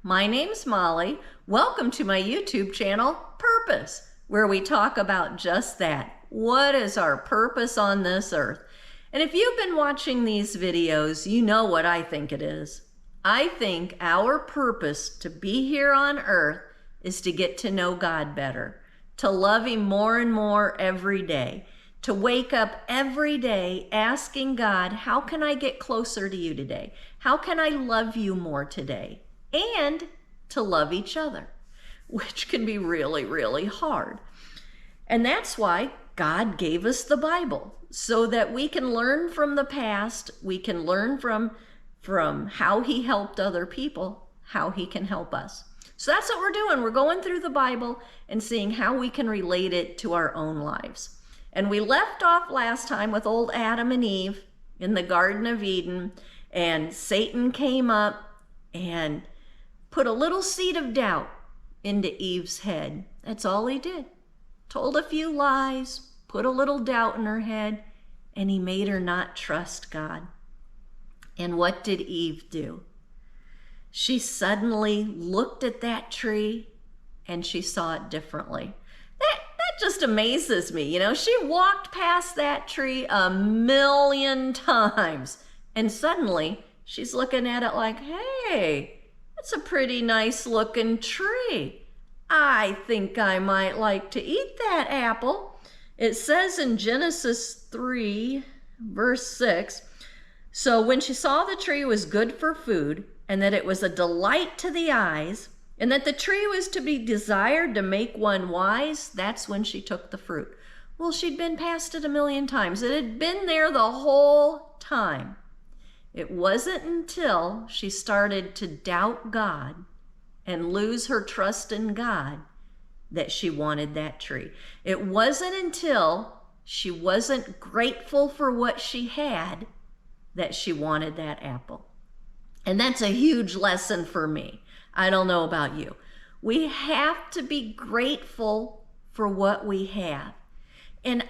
My name's Molly. Welcome to my YouTube channel, Purpose, where we talk about just that. What is our purpose on this earth? And if you've been watching these videos, you know what I think it is. I think our purpose to be here on earth is to get to know God better, to love Him more and more every day, to wake up every day asking God, how can I get closer to you today? How can I love you more today? And to love each other, which can be really, really hard. And that's why God gave us the Bible, so that we can learn from the past, we can learn from how He helped other people, how He can help us. So that's what we're doing. We're going through the Bible and seeing how we can relate it to our own lives. And we left off last time with old Adam and Eve in the Garden of Eden, and Satan came up and put a little seed of doubt into Eve's head. That's all he did. Told a few lies, put a little doubt in her head, and he made her not trust God. And what did Eve do? She suddenly looked at that tree and she saw it differently. That just amazes me. You know, she walked past that tree a million times, and suddenly she's looking at it like, hey, that's a pretty nice looking tree. I think I might like to eat that apple. It says in Genesis 3, verse 6, so when she saw the tree was good for food, and that it was a delight to the eyes, and that the tree was to be desired to make one wise, that's when she took the fruit. Well, she'd been past it a million times. It had been there the whole time. It wasn't until she started to doubt God and lose her trust in God that she wanted that tree. It wasn't until she wasn't grateful for what she had that she wanted that apple. And that's a huge lesson for me. I don't know about you. We have to be grateful for what we have. And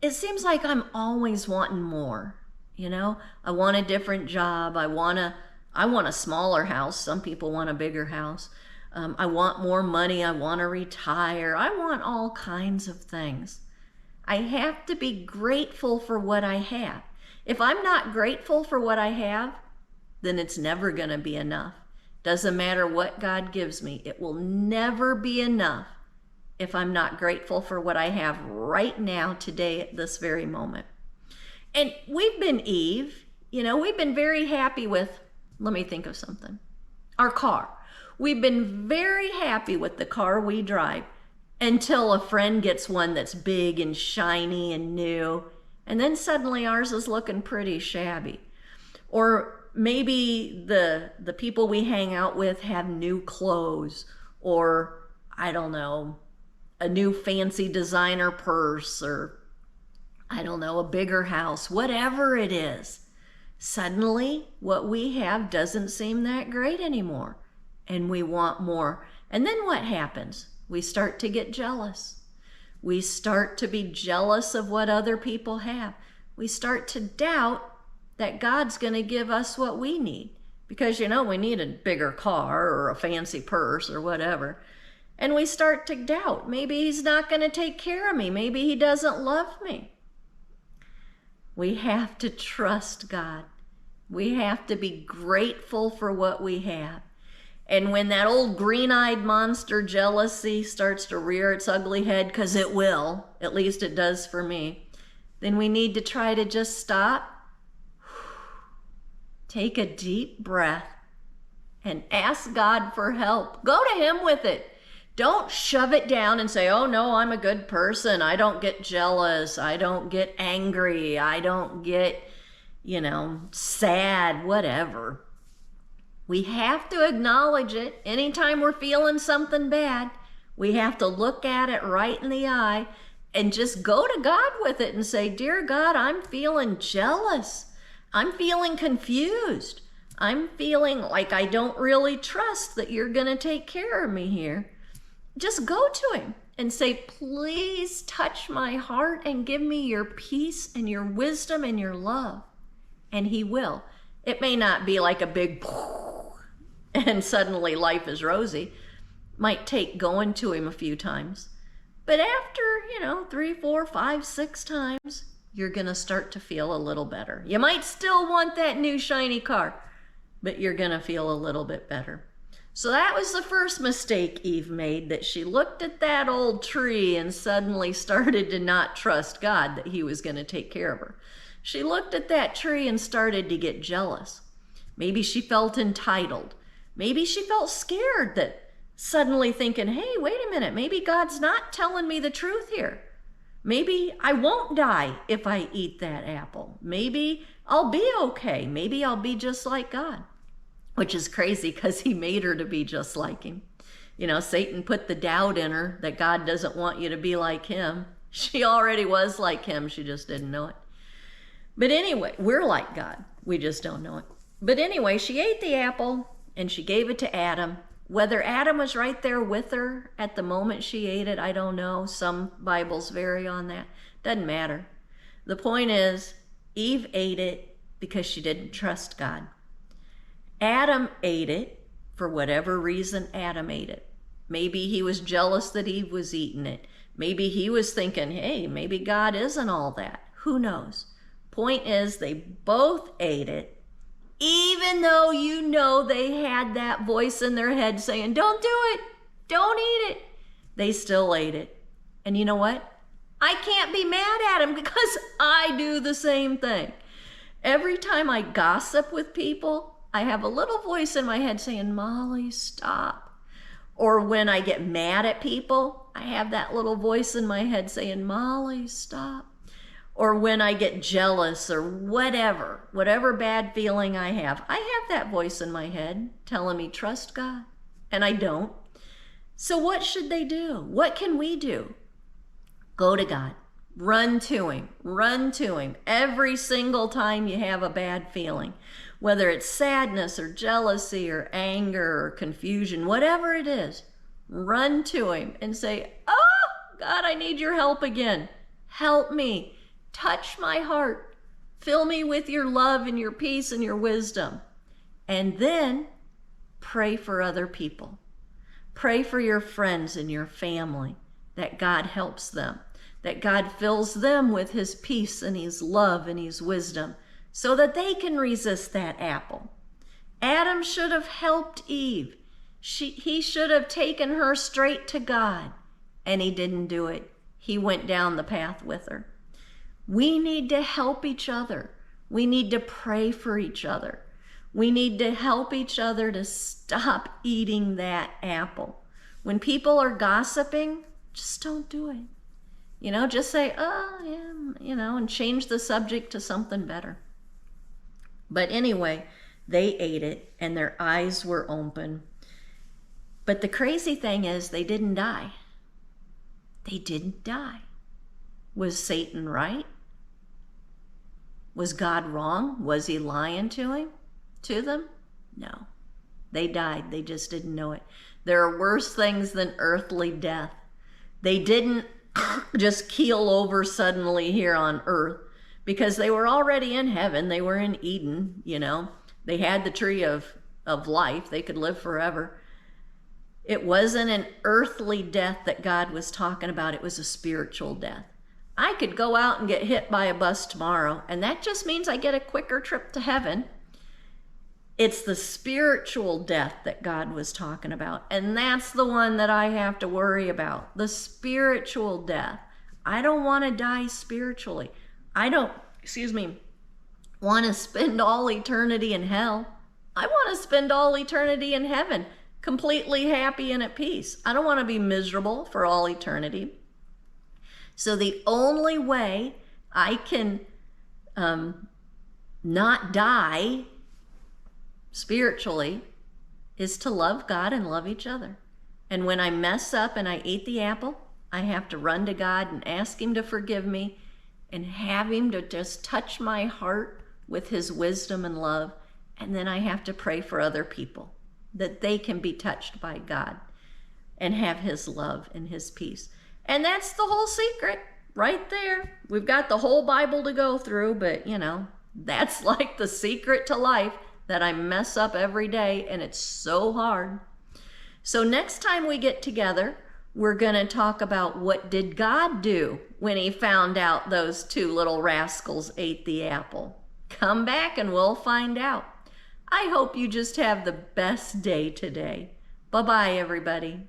it seems like I'm always wanting more. You know, I want a different job. I want a smaller house. Some people want a bigger house. I want more money. I want to retire. I want all kinds of things. I have to be grateful for what I have. If I'm not grateful for what I have, then it's never going to be enough. Doesn't matter what God gives me. It will never be enough if I'm not grateful for what I have right now, today, at this very moment. And we've been Eve, you know, we've been very happy with, let me think of something, our car. We've been very happy with the car we drive until a friend gets one that's big and shiny and new, and then suddenly ours is looking pretty shabby. Or maybe the people we hang out with have new clothes, or I don't know, a new fancy designer purse, or I don't know, a bigger house, whatever it is. Suddenly, what we have doesn't seem that great anymore, and we want more. And then what happens? We start to get jealous. We start to be jealous of what other people have. We start to doubt that God's going to give us what we need, because, you know, we need a bigger car or a fancy purse or whatever. And we start to doubt, maybe He's not going to take care of me. Maybe He doesn't love me. We have to trust God. We have to be grateful for what we have. And when that old green-eyed monster jealousy starts to rear its ugly head, because it will, at least it does for me, then we need to try to just stop, take a deep breath, and ask God for help. Go to Him with it. Don't shove it down and say, oh no, I'm a good person. I don't get jealous. I don't get angry. I don't get, you know, sad, whatever. We have to acknowledge it. Anytime we're feeling something bad, we have to look at it right in the eye and just go to God with it and say, dear God, I'm feeling jealous. I'm feeling confused. I'm feeling like I don't really trust that you're going to take care of me here. Just go to Him and say, please touch my heart and give me your peace and your wisdom and your love. And He will. It may not be like a big and suddenly life is rosy. Might take going to him a few times. But after, 3, 4, 5, 6 times, you're going to start to feel a little better. You might still want that new shiny car, but you're going to feel a little bit better. So that was the first mistake Eve made, that she looked at that old tree and suddenly started to not trust God that he was going to take care of her. She looked at that tree and started to get jealous. Maybe she felt entitled. Maybe she felt scared, that suddenly thinking, hey, wait a minute, maybe God's not telling me the truth here. Maybe I won't die if I eat that apple. Maybe I'll be okay. Maybe I'll be just like God. Which is crazy because he made her to be just like him. Satan put the doubt in her that God doesn't want you to be like him. She already was like him. She just didn't know it. But anyway, we're like God. We just don't know it. But anyway, she ate the apple and she gave it to Adam. Whether Adam was right there with her at the moment she ate it, I don't know. Some Bibles vary on that. Doesn't matter. The point is, Eve ate it because she didn't trust God. Adam ate it for whatever reason Adam ate it. Maybe he was jealous that Eve was eating it. Maybe he was thinking, hey, maybe God isn't all that. Who knows? Point is, they both ate it, even though they had that voice in their head saying, don't do it, don't eat it. They still ate it. And you know what? I can't be mad at him because I do the same thing. Every time I gossip with people, I have a little voice in my head saying, Molly, stop. Or when I get mad at people, I have that little voice in my head saying, Molly, stop. Or when I get jealous or whatever bad feeling I have that voice in my head telling me, trust God. And I don't. So what should they do? What can we do? Go to God. Run to him. Run to him every single time you have a bad feeling. Whether it's sadness or jealousy or anger or confusion, whatever it is, run to him and say, oh, God, I need your help again. Help me. Touch my heart. Fill me with your love and your peace and your wisdom. And then pray for other people. Pray for your friends and your family, that God helps them, that God fills them with his peace and his love and his wisdom, so that they can resist that apple. Adam should have helped Eve. He should have taken her straight to God, and he didn't do it. He went down the path with her. We need to help each other. We need to pray for each other. We need to help each other to stop eating that apple. When people are gossiping, just don't do it. Just say, oh, yeah, and change the subject to something better. But anyway, they ate it and their eyes were open. But the crazy thing is, they didn't die. They didn't die. Was Satan right? Was God wrong? Was he lying to them? No. They died. They just didn't know it. There are worse things than earthly death. They didn't just keel over suddenly here on earth, because they were already in heaven. They were in Eden, They had the tree of life. They could live forever. It wasn't an earthly death that God was talking about. It was a spiritual death. I could go out and get hit by a bus tomorrow, and that just means I get a quicker trip to heaven. It's the spiritual death that God was talking about, and that's the one that I have to worry about, the spiritual death. I don't want to die spiritually. I don't, want to spend all eternity in hell. I want to spend all eternity in heaven, completely happy and at peace. I don't want to be miserable for all eternity. So the only way I can not die spiritually is to love God and love each other. And when I mess up and I eat the apple, I have to run to God and ask him to forgive me and have him to just touch my heart with his wisdom and love. And then I have to pray for other people, that they can be touched by God and have his love and his peace. And that's the whole secret right there. We've got the whole Bible to go through, but that's like the secret to life. that I mess up every day, and it's so hard. So next time we get together, we're going to talk about what did God do when he found out those two little rascals ate the apple. Come back and we'll find out. I hope you just have the best day today. Bye-bye, everybody.